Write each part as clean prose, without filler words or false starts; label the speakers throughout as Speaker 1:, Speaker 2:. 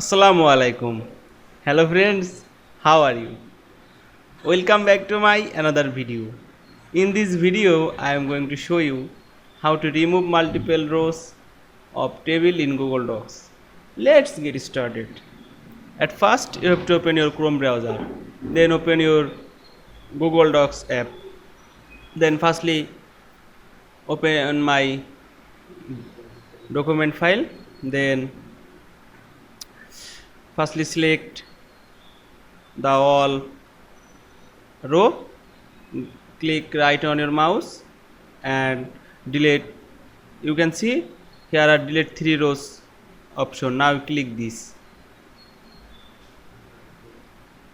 Speaker 1: Assalamu Walaikum. Hello friends, how are you? Welcome back to my another video. In this video, I am going to show you how to remove multiple rows of table in Google Docs. Let's get started. At first, you have to open your Chrome browser. Then open your Google Docs app. Then firstly, open my document file. Then firstly select the all row, click right on your mouse and delete. You can see here are delete 3 rows option. Now click this.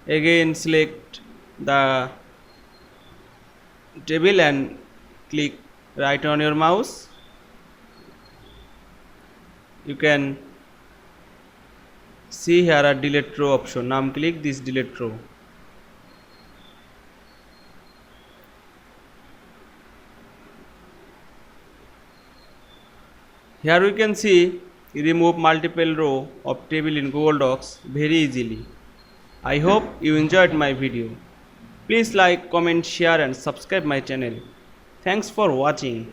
Speaker 1: Again select the table and click right on your mouse. You can see here are delete row option. Now click this delete row. Here we can see remove multiple row of table in Google Docs very easily. I hope you enjoyed my video. Please like, comment, share and subscribe my channel. Thanks for watching.